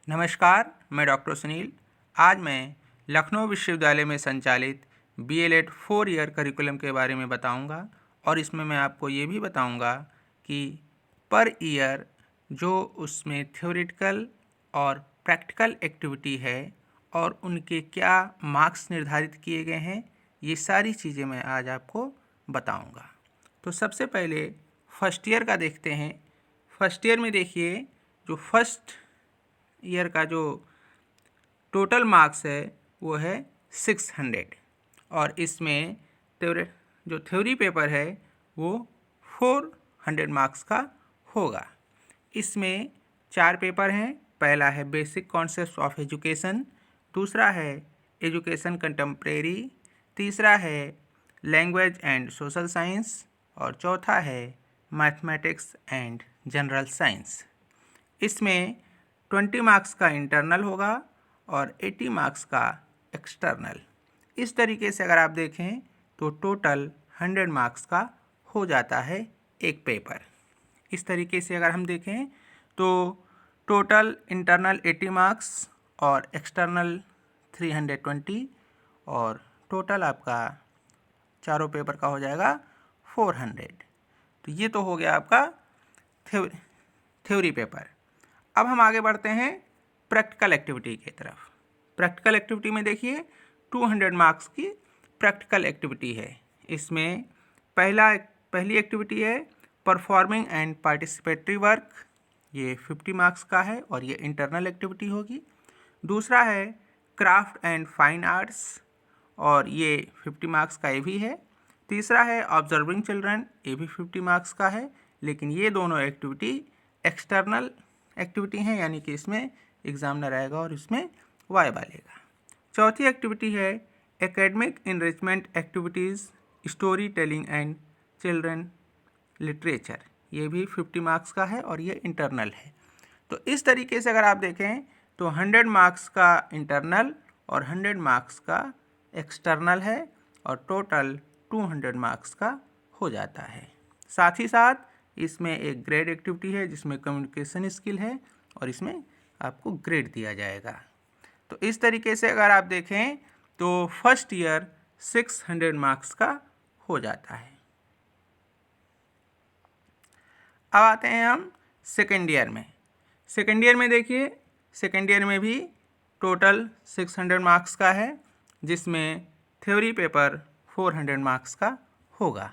नमस्कार, मैं डॉक्टर सुनील। आज मैं लखनऊ विश्वविद्यालय में संचालित बीएलएड 4 ईयर करिकुलम के बारे में बताऊंगा और इसमें मैं आपको ये भी बताऊंगा कि पर ईयर जो उसमें थ्योरेटिकल और प्रैक्टिकल एक्टिविटी है और उनके क्या मार्क्स निर्धारित किए गए हैं, ये सारी चीज़ें मैं आज आपको बताऊंगा। तो सबसे पहले फर्स्ट ईयर का देखते हैं। फर्स्ट ईयर में देखिए, जो फर्स्ट ईयर का जो टोटल मार्क्स है वो है 600 और इसमें जो थ्योरी पेपर है वो 400 मार्क्स का होगा। इसमें 4 पेपर हैं। पहला है बेसिक कॉन्सेप्ट्स ऑफ एजुकेशन, दूसरा है एजुकेशन कंटेम्प्रेरी, तीसरा है लैंग्वेज एंड सोशल साइंस और चौथा है मैथमेटिक्स एंड जनरल साइंस। इसमें 20 मार्क्स का इंटरनल होगा और 80 मार्क्स का एक्सटर्नल। इस तरीके से अगर आप देखें तो टोटल 100 मार्क्स का हो जाता है एक पेपर। इस तरीके से अगर हम देखें तो टोटल इंटरनल 80 मार्क्स और एक्सटर्नल 320 और टोटल आपका चारों पेपर का हो जाएगा 400। तो ये तो हो गया आपका थ्योरी पेपर। अब हम आगे बढ़ते हैं प्रैक्टिकल एक्टिविटी की तरफ। प्रैक्टिकल एक्टिविटी में देखिए 200 मार्क्स की प्रैक्टिकल एक्टिविटी है। इसमें पहली एक्टिविटी है परफॉर्मिंग एंड पार्टिसिपेटरी वर्क, ये 50 मार्क्स का है और ये इंटरनल एक्टिविटी होगी। दूसरा है क्राफ्ट एंड फाइन आर्ट्स और ये 50 मार्क्स का ये भी है। तीसरा है ऑब्जर्विंग चिल्ड्रन, ये भी 50 मार्क्स का है, लेकिन ये दोनों एक्टिविटी एक्सटर्नल एक्टिविटी हैं, यानी कि इसमें एग्जामिनर आएगा और इसमें वाइवा लेगा। चौथी एक्टिविटी है academic enrichment activities, story telling and children literature, ये भी 50 मार्क्स का है और ये इंटरनल है। तो इस तरीके से अगर आप देखें तो 100 मार्क्स का इंटरनल और 100 मार्क्स का एक्सटर्नल है और टोटल 200 मार्क्स का हो जाता है। साथ ही साथ इसमें एक ग्रेड एक्टिविटी है जिसमें कम्युनिकेशन स्किल है और इसमें आपको ग्रेड दिया जाएगा। तो इस तरीके से अगर आप देखें तो फर्स्ट ईयर 600 मार्क्स का हो जाता है। अब आते हैं हम सेकेंड ईयर में। सेकेंड ईयर में देखिए, सेकेंड ईयर में भी टोटल 600 मार्क्स का है, जिसमें थ्योरी पेपर 400 मार्क्स का होगा।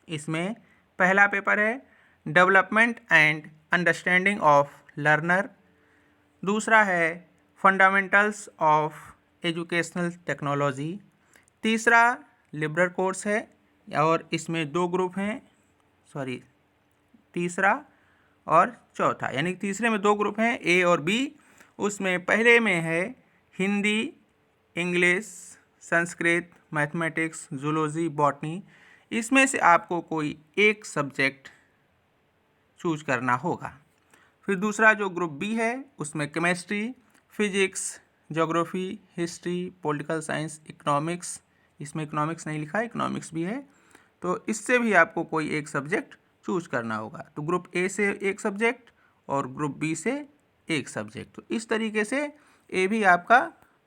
इसमें पहला पेपर है development and understanding of learner, दूसरा है फंडामेंटल्स ऑफ एजुकेशनल टेक्नोलॉजी, तीसरा लिबरल कोर्स है और इसमें 2 ग्रुप हैं, तीसरा और चौथा, यानी तीसरे में 2 ग्रुप हैं, ए और बी। उसमें पहले में है Hindi, English, Sanskrit, mathematics, zoology, botany. इसमें से आपको कोई एक सब्जेक्ट चूज करना होगा। फिर दूसरा जो ग्रुप बी है उसमें chemistry, physics, geography, history, political science, economics, इसमें इकोनॉमिक्स नहीं लिखा है, इकोनॉमिक्स भी है, तो इससे भी आपको कोई एक सब्जेक्ट चूज करना होगा। तो ग्रुप ए से एक सब्जेक्ट और ग्रुप बी से एक सब्जेक्ट। तो इस तरीके से ए भी आपका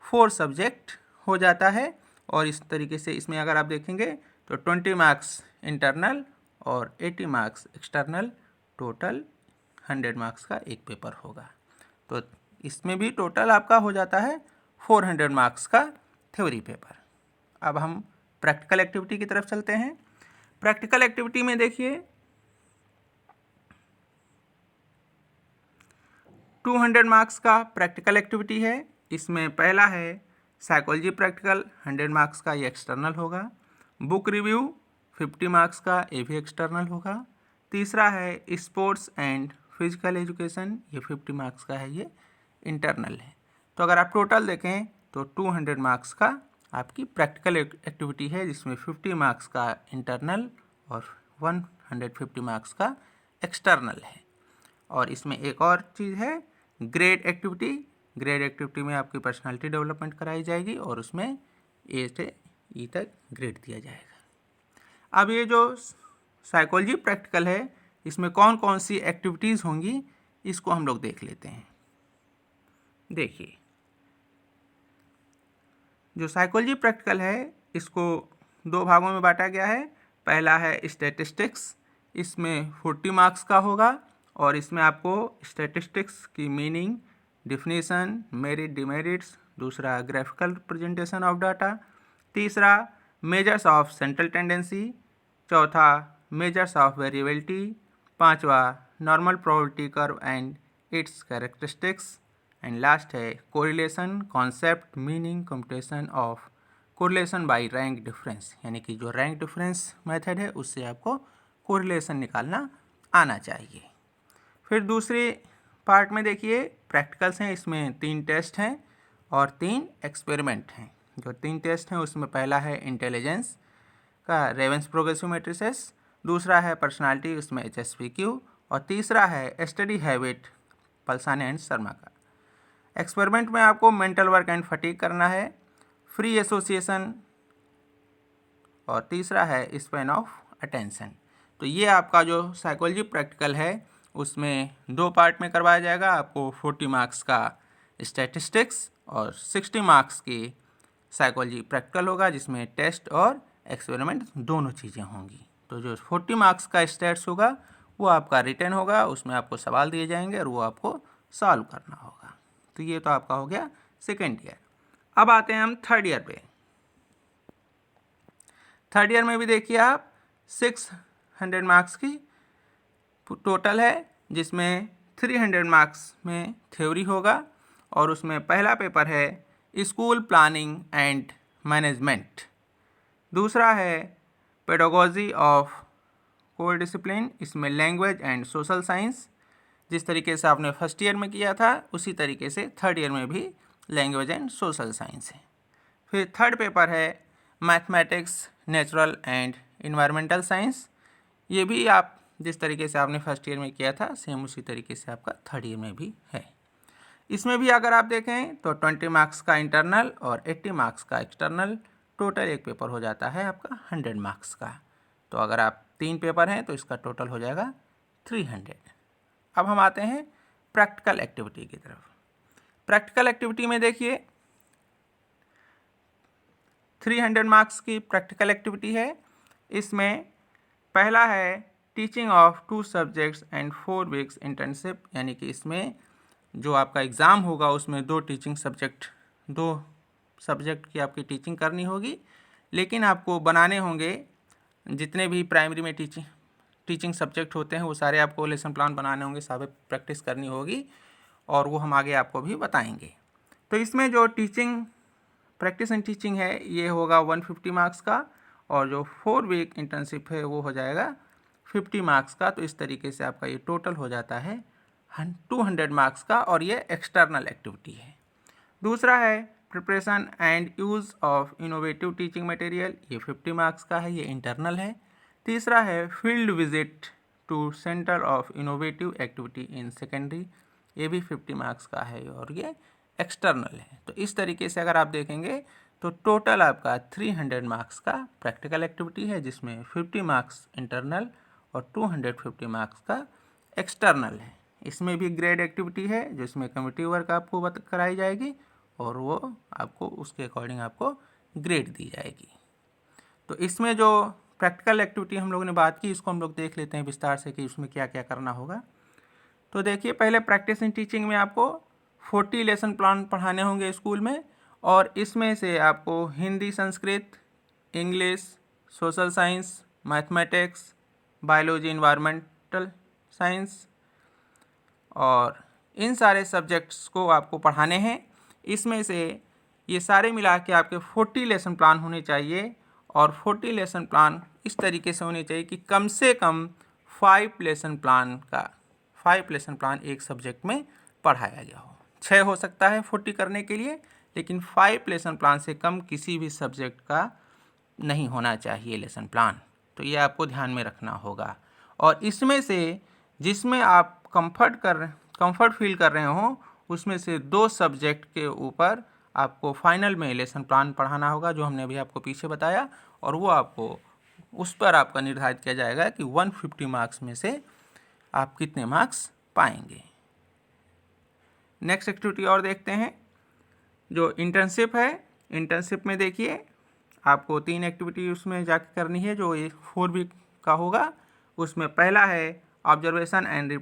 4 सब्जेक्ट हो जाता है और इस तरीके से इसमें अगर आप देखेंगे तो 20 मार्क्स इंटरनल और 80 मार्क्स एक्सटर्नल, टोटल 100 मार्क्स का एक पेपर होगा। तो इसमें भी टोटल आपका हो जाता है 400 मार्क्स का थ्योरी पेपर। अब हम प्रैक्टिकल एक्टिविटी की तरफ चलते हैं। प्रैक्टिकल एक्टिविटी में देखिए 200 मार्क्स का प्रैक्टिकल एक्टिविटी है। इसमें पहला है साइकोलॉजी प्रैक्टिकल, 100 मार्क्स का, ये एक्सटर्नल होगा। बुक रिव्यू 50 मार्क्स का, ये भी एक्सटर्नल होगा। तीसरा है स्पोर्ट्स एंड फिजिकल एजुकेशन, ये 50 मार्क्स का है, ये इंटरनल है। तो अगर आप टोटल देखें तो 200 मार्क्स का आपकी प्रैक्टिकल एक्टिविटी है, जिसमें 50 मार्क्स का इंटरनल और 150 मार्क्स का एक्सटर्नल है। और इसमें एक और चीज़ है ग्रेड एक्टिविटी। ग्रेड एक्टिविटी में आपकी पर्सनालिटी डेवलपमेंट कराई जाएगी और उसमें ए से ई तक ग्रेड दिया जाएगा। अब ये जो साइकोलॉजी प्रैक्टिकल है, इसमें कौन कौन सी एक्टिविटीज़ होंगी इसको हम लोग देख लेते हैं। देखिए, जो साइकोलॉजी प्रैक्टिकल है इसको दो भागों में बांटा गया है। पहला है स्टैटिस्टिक्स, इसमें 40 मार्क्स का होगा और इसमें आपको स्टैटिस्टिक्स की मीनिंग, डिफिनीशन, मेरिट, डिमेरिट्स, दूसरा ग्राफिकल रिप्रेजेंटेशन ऑफ डाटा, तीसरा मेजर्स ऑफ सेंट्रल टेंडेंसी, चौथा मेजर्स ऑफ वेरिएबिलिटी, पांचवा normal probability curve and its characteristics, and last है correlation, concept, meaning, computation of correlation by rank difference, यानी कि जो rank difference method है उससे आपको कोरिलेशन निकालना आना चाहिए। फिर दूसरे पार्ट में देखिए प्रैक्टिकल्स हैं, इसमें 3 टेस्ट हैं और 3 एक्सपेरिमेंट हैं। जो 3 टेस्ट हैं उसमें पहला है इंटेलिजेंस का रेवेंस प्रोग्रेसिव मैट्रिसेस, दूसरा है पर्सनालिटी उसमें HSPQ और तीसरा है स्टडी हैबिट पल्साने एंड शर्मा का। एक्सपेरिमेंट में आपको मेंटल वर्क एंड फटीग करना है, फ्री एसोसिएशन और तीसरा है स्पैन ऑफ अटेंशन। तो ये आपका जो साइकोलॉजी प्रैक्टिकल है उसमें 2 पार्ट में करवाया जाएगा। आपको 40 मार्क्स का स्टैटिस्टिक्स और 60 मार्क्स की साइकोलॉजी प्रैक्टिकल होगा, जिसमें टेस्ट और एक्सपेरिमेंट दोनों चीज़ें होंगी। तो जो 40 मार्क्स का स्टैट्स होगा वो आपका रिटन होगा, उसमें आपको सवाल दिए जाएंगे और वो आपको सॉल्व करना होगा। तो ये तो आपका हो गया सेकेंड ईयर। अब आते हैं हम थर्ड ईयर पे। थर्ड ईयर में भी देखिए आप 600 मार्क्स की टोटल है, जिसमें 300 मार्क्स में थ्योरी होगा और उसमें पहला पेपर है स्कूल प्लानिंग एंड मैनेजमेंट, दूसरा है पेडागोजी ऑफ कोर डिसिप्लिन, इसमें लैंग्वेज एंड सोशल साइंस। जिस तरीके से आपने फर्स्ट ईयर में किया था उसी तरीके से थर्ड ईयर में भी लैंग्वेज एंड सोशल साइंस है। फिर थर्ड पेपर है mathematics, natural and environmental science. ये भी आप जिस तरीके से आपने फर्स्ट ईयर में किया था सेम उसी तरीके से आपका थर्ड ईयर में भी है। इसमें भी अगर आप देखें तो 20 मार्क्स का इंटरनल और 80 मार्क्स का एक्सटर्नल, टोटल एक पेपर हो जाता है आपका 100 मार्क्स का। तो अगर आप 3 पेपर हैं तो इसका टोटल हो जाएगा 300। अब हम आते हैं प्रैक्टिकल एक्टिविटी की तरफ। प्रैक्टिकल एक्टिविटी में देखिए 300 मार्क्स की प्रैक्टिकल एक्टिविटी है। इसमें पहला है teaching of 2 subjects and 4 weeks internship, यानी कि इसमें जो आपका एग्ज़ाम होगा उसमें 2 सब्जेक्ट की आपकी टीचिंग करनी होगी, लेकिन आपको बनाने होंगे जितने भी प्राइमरी में टीचिंग सब्जेक्ट होते हैं वो सारे आपको लेसन प्लान बनाने होंगे, सारे प्रैक्टिस करनी होगी और वो हम आगे आपको भी बताएंगे। तो इसमें जो प्रैक्टिस एंड टीचिंग है ये होगा 150 मार्क्स का और जो 4 वीक इंटर्नशिप है वो हो जाएगा 50 मार्क्स का। तो इस तरीके से आपका ये टोटल हो जाता है 200 मार्क्स का और ये एक्सटर्नल एक्टिविटी है। दूसरा है preparation and use of innovative teaching material, ये 50 मार्क्स का है, ये इंटरनल है। तीसरा है field visit to centre of innovative activity in secondary, ये भी 50 मार्क्स का है और ये एक्सटर्नल है। तो इस तरीके से अगर आप देखेंगे तो टोटल आपका 300 मार्क्स का प्रैक्टिकल एक्टिविटी है, जिसमें 50 मार्क्स इंटरनल और 250 मार्क्स का एक्सटर्नल है। इसमें भी ग्रेड एक्टिविटी है जिसमें कम्युनिटी वर्क आपको कराई जाएगी और वो आपको उसके अकॉर्डिंग आपको ग्रेड दी जाएगी। तो इसमें जो प्रैक्टिकल एक्टिविटी हम लोगों ने बात की इसको हम लोग देख लेते हैं विस्तार से कि उसमें क्या क्या करना होगा। तो देखिए पहले प्रैक्टिस इन टीचिंग में आपको 40 लेसन प्लान पढ़ाने होंगे स्कूल में और इसमें से आपको Hindi, Sanskrit, English, social science, mathematics, biology, environmental science और इन सारे सब्जेक्ट्स को आपको पढ़ाने हैं। इसमें से ये सारे मिला के आपके 40 लेसन प्लान होने चाहिए और 40 लेसन प्लान इस तरीके से होने चाहिए कि कम से कम 5 लेसन प्लान एक सब्जेक्ट में पढ़ाया गया हो। 6 हो सकता है 40 करने के लिए, लेकिन 5 लेसन प्लान से कम किसी भी सब्जेक्ट का नहीं होना चाहिए लेसन प्लान। तो ये आपको ध्यान में रखना होगा। और इसमें से जिसमें आप कंफर्ट फील कर रहे हो उसमें से 2 सब्जेक्ट के ऊपर आपको फाइनल में लेसन प्लान पढ़ाना होगा, जो हमने अभी आपको पीछे बताया, और वो आपको उस पर आपका निर्धारित किया जाएगा कि 150 मार्क्स में से आप कितने मार्क्स पाएंगे। नेक्स्ट एक्टिविटी और देखते हैं, जो इंटर्नशिप है। इंटर्नशिप में देखिए आपको 3 एक्टिविटी उसमें जाकर करनी है, जो 4 वीक का होगा। उसमें पहला है observation and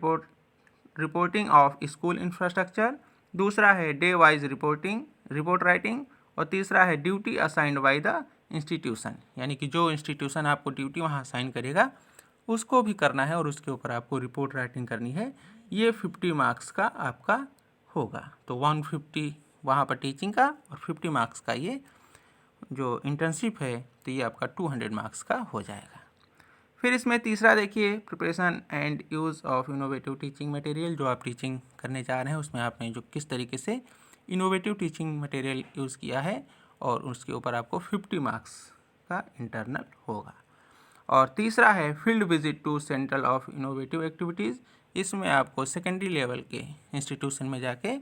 reporting of school infrastructure, दूसरा है डे वाइज रिपोर्ट राइटिंग, और तीसरा है duty assigned by the institution, यानी कि जो इंस्टीट्यूशन आपको ड्यूटी वहाँ असाइन करेगा उसको भी करना है और उसके ऊपर आपको रिपोर्ट राइटिंग करनी है। ये 50 मार्क्स का आपका होगा। तो 150 वहाँ पर टीचिंग का और 50 मार्क्स का ये जो इंटर्नशिप है, तो ये आपका 200 मार्क्स का हो जाएगा। फिर इसमें तीसरा देखिए, preparation and use of innovative teaching material. जो आप टीचिंग करने जा रहे हैं उसमें आपने जो किस तरीके से इनोवेटिव टीचिंग मटेरियल यूज़ किया है, और उसके ऊपर आपको 50 मार्क्स का इंटरनल होगा। और तीसरा है field visit to central of innovative activities. इसमें आपको सेकेंडरी लेवल के इंस्टीट्यूशन में जाके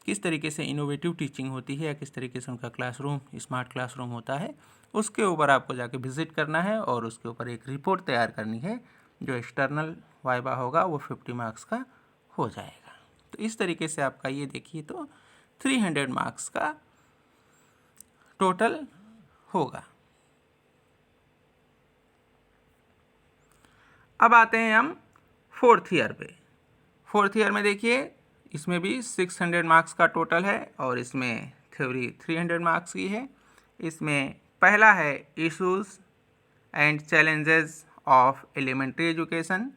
किस तरीके से इनोवेटिव टीचिंग होती है या किस तरीके से उनका क्लासरूम स्मार्ट क्लासरूम होता है, उसके ऊपर आपको जाके विजिट करना है और उसके ऊपर एक रिपोर्ट तैयार करनी है। जो एक्सटर्नल वाइवा होगा वो 50 मार्क्स का हो जाएगा। तो इस तरीके से आपका ये देखिए तो 300 मार्क्स का टोटल होगा। अब आते हैं हम 4th ईयर पे। 4th ईयर में देखिए इसमें भी 600 मार्क्स का टोटल है और इसमें थ्योरी 300 मार्क्स की है। इसमें पहला है issues and challenges of elementary education,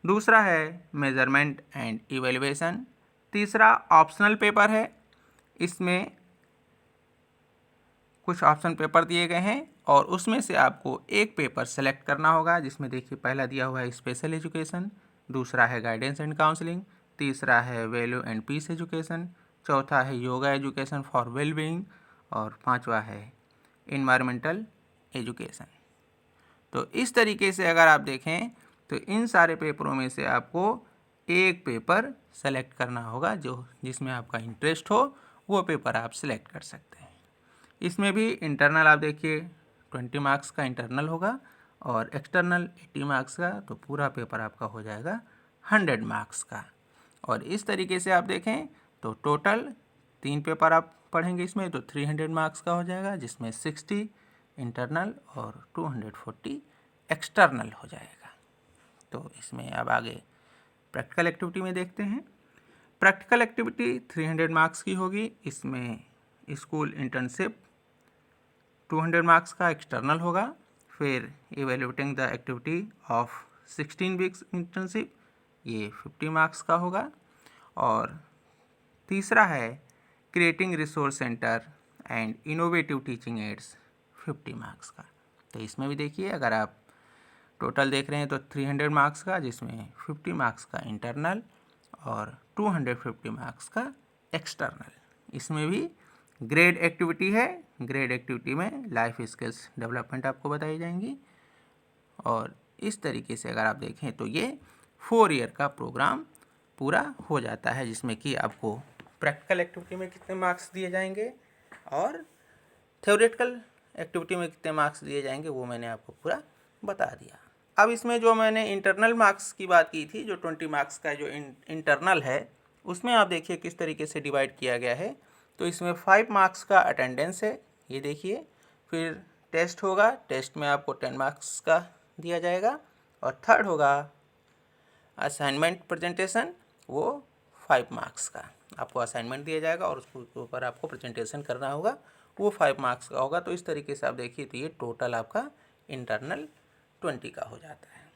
दूसरा है मेजरमेंट एंड इवेल्युएशन, तीसरा ऑप्शनल पेपर है। इसमें कुछ ऑप्शन पेपर दिए गए हैं और उसमें से आपको एक पेपर सेलेक्ट करना होगा, जिसमें देखिए पहला दिया हुआ है स्पेशल एजुकेशन, दूसरा है गाइडेंस एंड काउंसलिंग, तीसरा है वैल्यू एंड पीस एजुकेशन, चौथा है योगा एजुकेशन फॉर वेलबींग, और पांचवा है इन्वायरमेंटल एजुकेशन। तो इस तरीके से अगर आप देखें तो इन सारे पेपरों में से आपको एक पेपर सेलेक्ट करना होगा, जो जिसमें आपका इंटरेस्ट हो वो पेपर आप सेलेक्ट कर सकते हैं। इसमें भी इंटरनल आप देखिए 20 मार्क्स का इंटरनल होगा और एक्सटर्नल 80 मार्क्स का, तो पूरा पेपर आपका हो जाएगा 100 मार्क्स का। और इस तरीके से आप देखें तो टोटल 3 पेपर आप पढ़ेंगे इसमें, तो 300 मार्क्स का हो जाएगा, जिसमें 60 इंटरनल और 240 एक्सटर्नल हो जाएगा। तो इसमें अब आगे प्रैक्टिकल एक्टिविटी में देखते हैं। प्रैक्टिकल एक्टिविटी 300 मार्क्स की होगी। इसमें स्कूल इंटर्नशिप 200 मार्क्स का एक्सटर्नल होगा। फिर evaluating the activity of 16 weeks internship, ये 50 मार्क्स का होगा। और तीसरा है creating resource centre and innovative teaching ads, 50 marks का। तो इसमें भी देखिए अगर आप टोटल देख रहे हैं तो 300 मार्क्स का, जिसमें 50 मार्क्स का इंटरनल और 250 मार्क्स का एक्सटर्नल। इसमें भी ग्रेड एक्टिविटी है। ग्रेड एक्टिविटी में लाइफ स्किल्स डेवलपमेंट आपको बताई जाएंगी। और इस तरीके से अगर आप देखें तो ये 4 ईयर का प्रोग्राम पूरा हो जाता है, जिसमें कि आपको प्रैक्टिकल एक्टिविटी में कितने मार्क्स दिए जाएंगे और थ्योरेटिकल एक्टिविटी में कितने मार्क्स दिए जाएंगे वो मैंने आपको पूरा बता दिया। अब इसमें जो मैंने इंटरनल मार्क्स की बात की थी, जो 20 मार्क्स का जो इंटरनल है, उसमें आप देखिए किस तरीके से डिवाइड किया गया है। तो इसमें 5 मार्क्स का अटेंडेंस है, ये देखिए। फिर टेस्ट होगा, टेस्ट में आपको 10 मार्क्स का दिया जाएगा। और थर्ड होगा असाइनमेंट प्रेजेंटेशन, वो 5 मार्क्स का आपको असाइनमेंट दिया जाएगा और उसके ऊपर आपको प्रेजेंटेशन करना होगा, वो 5 मार्क्स का होगा। तो इस तरीके से आप देखिए तो ये टोटल आपका इंटरनल 20 का हो जाता है।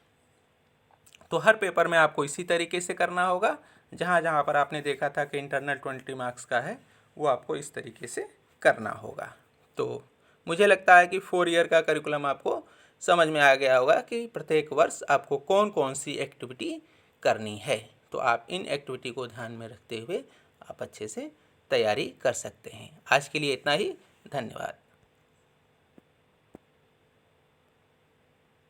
तो हर पेपर में आपको इसी तरीके से करना होगा। जहाँ जहाँ पर आपने देखा था कि इंटरनल 20 मार्क्स का है, वो आपको इस तरीके से करना होगा। तो मुझे लगता है कि 4 ईयर का करिकुलम आपको समझ में आ गया होगा कि प्रत्येक वर्ष आपको कौन कौन सी एक्टिविटी करनी है। तो आप इन एक्टिविटी को ध्यान में रखते हुए आप अच्छे से तैयारी कर सकते हैं। आज के लिए इतना ही, धन्यवाद।